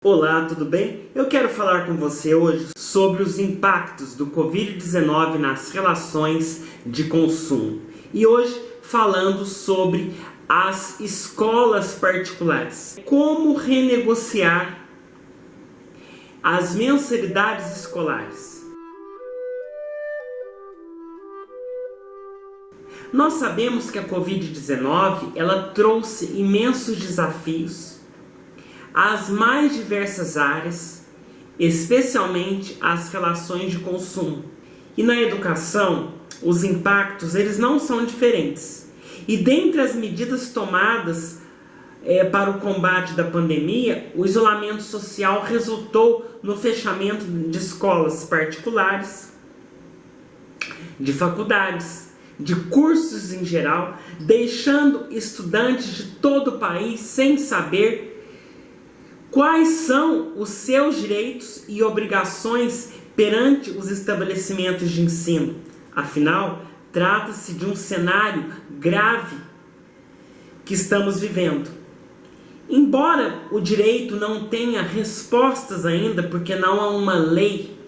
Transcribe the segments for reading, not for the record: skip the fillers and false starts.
Olá, tudo bem? Eu quero falar com você hoje sobre os impactos do Covid-19 nas relações de consumo. E hoje falando sobre as escolas particulares. Como renegociar as mensalidades escolares. Nós sabemos que a Covid-19 ela trouxe imensos desafios às mais diversas áreas, especialmente as relações de consumo. E na educação, os impactos eles não são diferentes. E dentre as medidas tomadas para o combate da pandemia, o isolamento social resultou no fechamento de escolas particulares, de faculdades, de cursos em geral, deixando estudantes de todo o país sem saber quais são os seus direitos e obrigações perante os estabelecimentos de ensino. Afinal, trata-se de um cenário grave que estamos vivendo. Embora o direito não tenha respostas ainda, porque não há uma lei,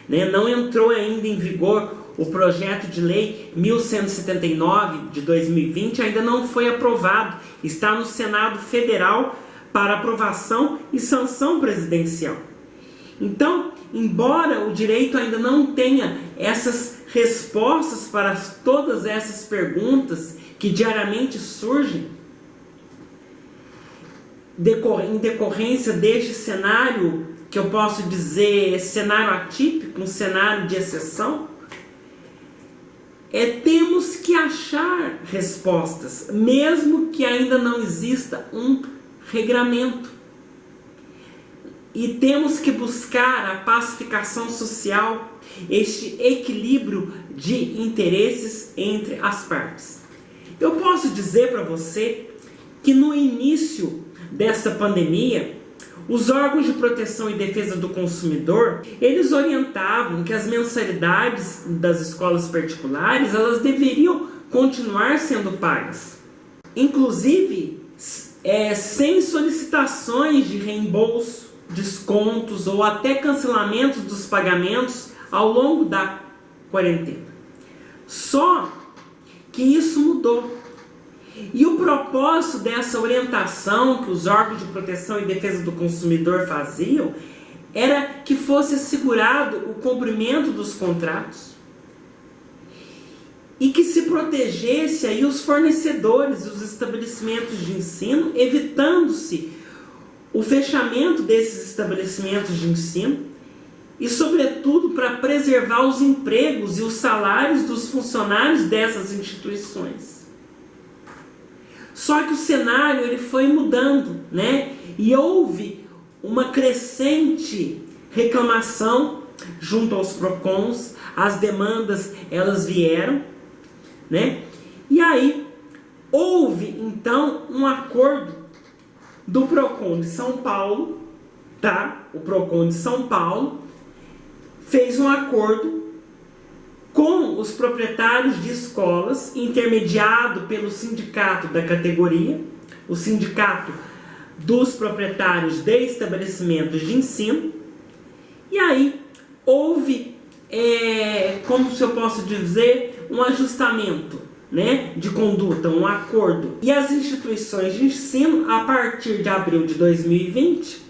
não entrou ainda em vigor o projeto de lei 1179 de 2020, ainda não foi aprovado, está no Senado Federal para aprovação e sanção presidencial. Então, embora o direito ainda não tenha essas respostas para todas essas perguntas que diariamente surgem, em decorrência deste cenário, que eu posso dizer cenário atípico, um cenário de exceção, temos que achar respostas, mesmo que ainda não exista um regramento. E temos que buscar a pacificação social, este equilíbrio de interesses entre as partes. Eu posso dizer para você que no início desta pandemia, os órgãos de proteção e defesa do consumidor, eles orientavam que as mensalidades das escolas particulares, elas deveriam continuar sendo pagas. Inclusive, sem solicitações de reembolso, descontos ou até cancelamentos dos pagamentos ao longo da quarentena. Só que isso mudou. E o propósito dessa orientação que os órgãos de proteção e defesa do consumidor faziam era que fosse assegurado o cumprimento dos contratos e que se protegesse aí os fornecedores, os estabelecimentos de ensino, evitando-se o fechamento desses estabelecimentos de ensino e, sobretudo, para preservar os empregos e os salários dos funcionários dessas instituições. Só que o cenário ele foi mudando, E houve uma crescente reclamação junto aos PROCONs, as demandas elas vieram, E aí houve então um acordo do PROCON de São Paulo, O PROCON de São Paulo fez um acordo com os proprietários de escolas, intermediado pelo sindicato da categoria, o sindicato dos proprietários de estabelecimentos de ensino, e aí houve, como se eu posso dizer, um ajustamento, de conduta, um acordo. E as instituições de ensino, a partir de abril de 2020,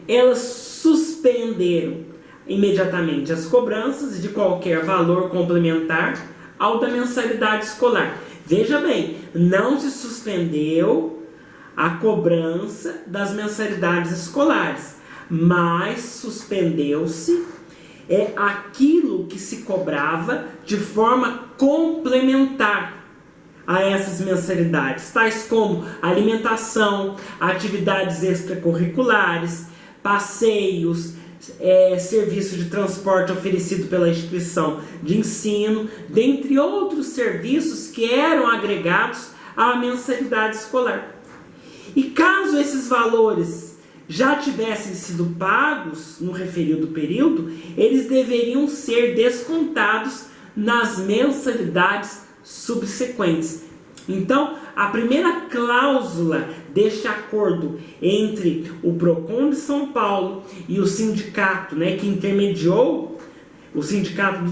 elas suspenderam imediatamente as cobranças de qualquer valor complementar ao da mensalidade escolar. Veja bem, não se suspendeu a cobrança das mensalidades escolares, mas suspendeu-se aquilo que se cobrava de forma complementar a essas mensalidades, tais como alimentação, atividades extracurriculares, passeios, serviço de transporte oferecido pela instituição de ensino, dentre outros serviços que eram agregados à mensalidade escolar. E caso esses valores já tivessem sido pagos no referido período, eles deveriam ser descontados nas mensalidades subsequentes. Então, a primeira cláusula deste acordo entre o PROCON de São Paulo e o sindicato, né, que intermediou, o sindicato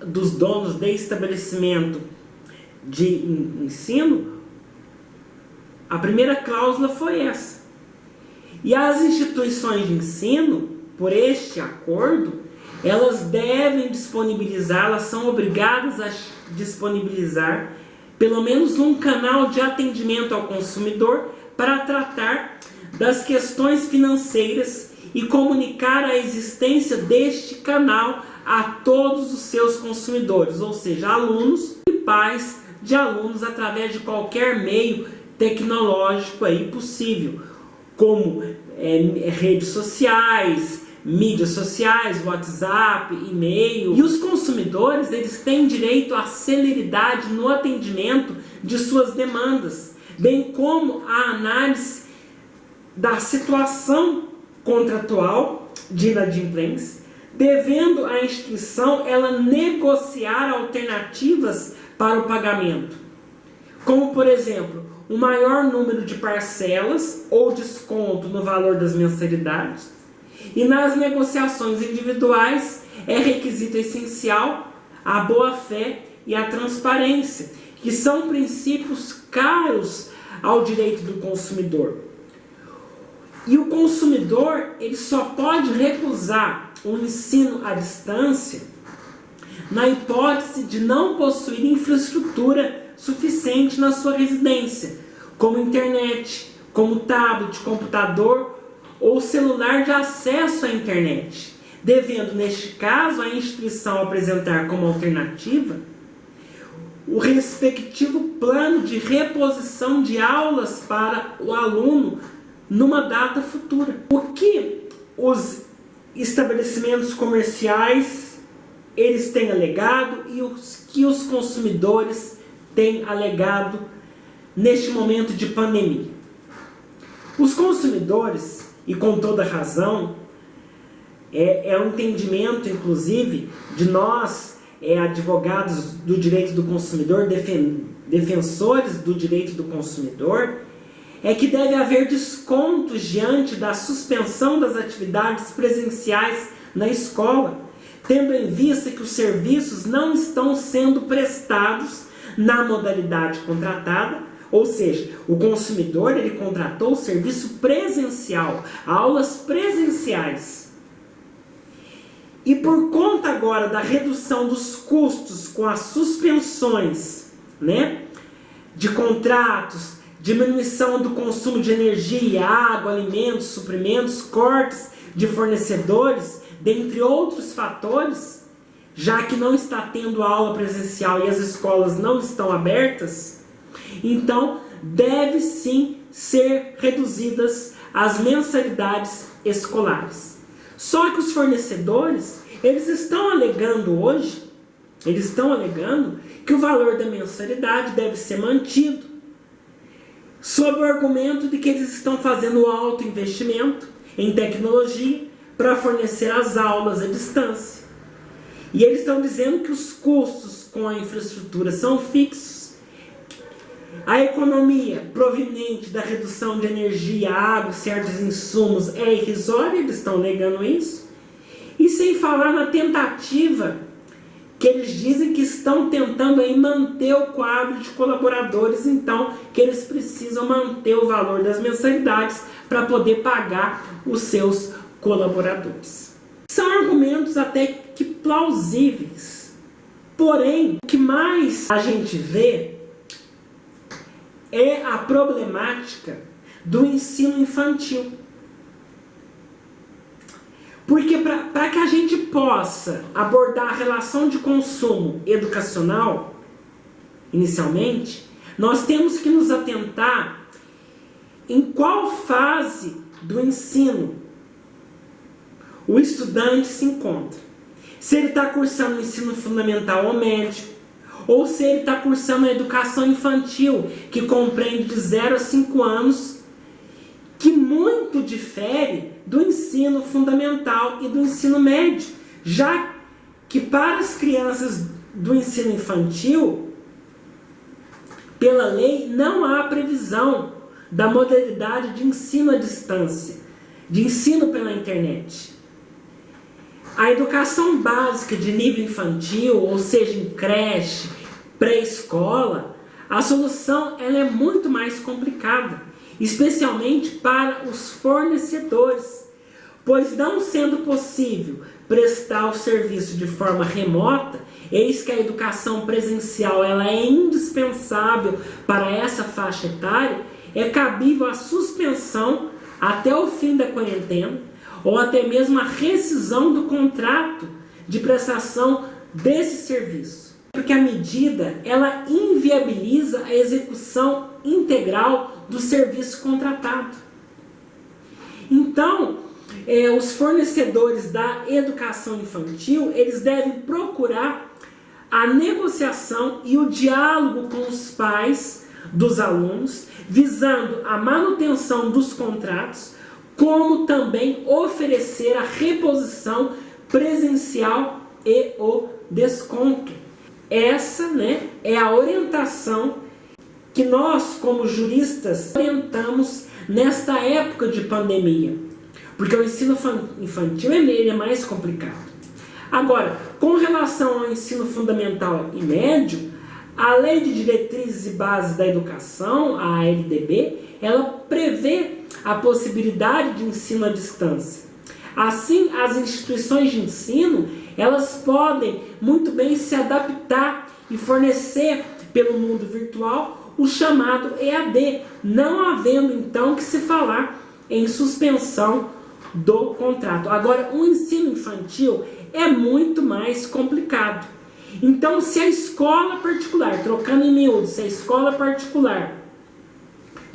dos donos de estabelecimento de ensino, a primeira cláusula foi essa. E as instituições de ensino, por este acordo, elas devem disponibilizar, elas são obrigadas a disponibilizar pelo menos um canal de atendimento ao consumidor para tratar das questões financeiras e comunicar a existência deste canal a todos os seus consumidores, ou seja, alunos e pais de alunos, através de qualquer meio tecnológico aí possível, como redes sociais, mídias sociais, WhatsApp, e-mail. E os consumidores, eles têm direito à celeridade no atendimento de suas demandas, bem como a análise da situação contratual de inadimplência, devendo a instituição ela negociar alternativas para o pagamento, como por exemplo, um maior número de parcelas ou desconto no valor das mensalidades. E nas negociações individuais é requisito essencial a boa-fé e a transparência, que são princípios caros ao direito do consumidor. E o consumidor, ele só pode recusar um ensino à distância na hipótese de não possuir infraestrutura suficiente na sua residência, como internet, como tablet, computador ou celular de acesso à internet, devendo, neste caso, a instituição apresentar como alternativa o respectivo plano de reposição de aulas para o aluno numa data futura. O que os estabelecimentos comerciais eles têm alegado e os que os consumidores têm alegado neste momento de pandemia? Os consumidores, e com toda razão, é um entendimento, inclusive, de nós, advogados do direito do consumidor, defensores do direito do consumidor, é que deve haver descontos diante da suspensão das atividades presenciais na escola, tendo em vista que os serviços não estão sendo prestados na modalidade contratada, ou seja, o consumidor ele contratou o serviço presencial, aulas presenciais. E por conta agora da redução dos custos com as suspensões, né, de contratos, diminuição do consumo de energia, água, alimentos, suprimentos, cortes de fornecedores, dentre outros fatores, já que não está tendo aula presencial e as escolas não estão abertas, então deve sim ser reduzidas as mensalidades escolares. Só que os fornecedores, eles estão alegando hoje, que o valor da mensalidade deve ser mantido, sob o argumento de que eles estão fazendo alto investimento em tecnologia para fornecer as aulas à distância. E eles estão dizendo que os custos com a infraestrutura são fixos. A economia proveniente da redução de energia, água e certos insumos é irrisória, eles estão negando isso. E sem falar na tentativa que eles dizem que estão tentando aí manter o quadro de colaboradores, então que eles precisam manter o valor das mensalidades para poder pagar os seus colaboradores. São argumentos até que plausíveis, porém o que mais a gente vê é a problemática do ensino infantil. Porque para que a gente possa abordar a relação de consumo educacional, inicialmente, nós temos que nos atentar em qual fase do ensino o estudante se encontra. Se ele está cursando o ensino fundamental ou médio, ou se ele está cursando a educação infantil, que compreende de 0 a 5 anos, que muito difere do ensino fundamental e do ensino médio, já que para as crianças do ensino infantil, pela lei, não há previsão da modalidade de ensino à distância, de ensino pela internet. A educação básica de nível infantil, ou seja, em creche, pré-escola, a solução ela é muito mais complicada, especialmente para os fornecedores, pois não sendo possível prestar o serviço de forma remota, eis que a educação presencial ela é indispensável para essa faixa etária, é cabível a suspensão até o fim da quarentena, ou até mesmo a rescisão do contrato de prestação desse serviço. Porque a medida ela inviabiliza a execução integral do serviço contratado. Então, os fornecedores da educação infantil, eles devem procurar a negociação e o diálogo com os pais dos alunos, visando a manutenção dos contratos, como também oferecer a reposição presencial e o desconto. Essa, é a orientação que nós, como juristas, orientamos nesta época de pandemia, porque o ensino infantil ele é mais complicado. Agora, com relação ao ensino fundamental e médio, a Lei de Diretrizes e Bases da Educação, a LDB, ela prevê a possibilidade de ensino à distância. Assim, as instituições de ensino, elas podem muito bem se adaptar e fornecer pelo mundo virtual o chamado EAD, não havendo então que se falar em suspensão do contrato. Agora, o ensino infantil é muito mais complicado. Então, se a escola particular, trocando em miúdos, se a escola particular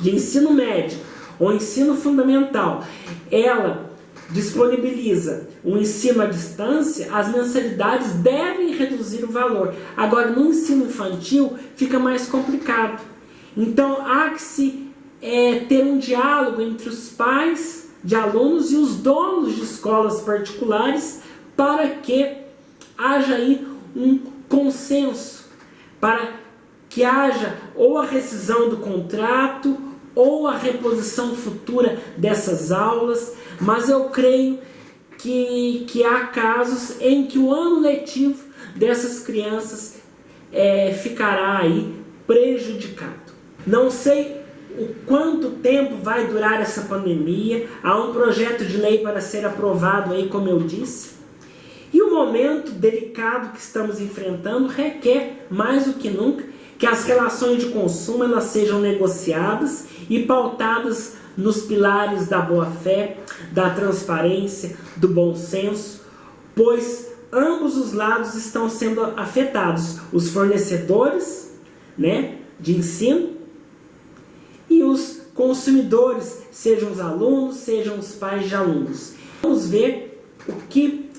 de ensino médio ou ensino fundamental, ela disponibiliza o ensino à distância, as mensalidades devem reduzir o valor. Agora, no ensino infantil, fica mais complicado. Então, há que se ter um diálogo entre os pais de alunos e os donos de escolas particulares para que haja aí um consenso, para que haja ou a rescisão do contrato ou a reposição futura dessas aulas, mas eu creio que há casos em que o ano letivo dessas crianças ficará aí prejudicado. Não sei o quanto tempo vai durar essa pandemia, há um projeto de lei para ser aprovado aí, como eu disse, e o momento delicado que estamos enfrentando requer, mais do que nunca, que as relações de consumo elas sejam negociadas e pautadas nos pilares da boa-fé, da transparência, do bom senso, pois ambos os lados estão sendo afetados, os fornecedores, de ensino e os consumidores, sejam os alunos, sejam os pais de alunos. Vamos ver o que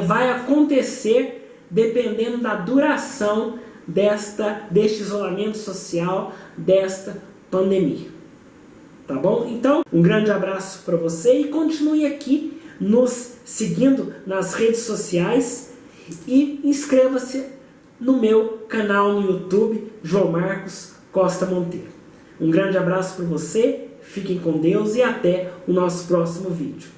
vai acontecer dependendo da duração deste isolamento social, desta pandemia. Tá bom? Então, um grande abraço para você e continue aqui nos seguindo nas redes sociais e inscreva-se no meu canal no YouTube, João Marcos Costa Monteiro. Um grande abraço para você, fiquem com Deus e até o nosso próximo vídeo.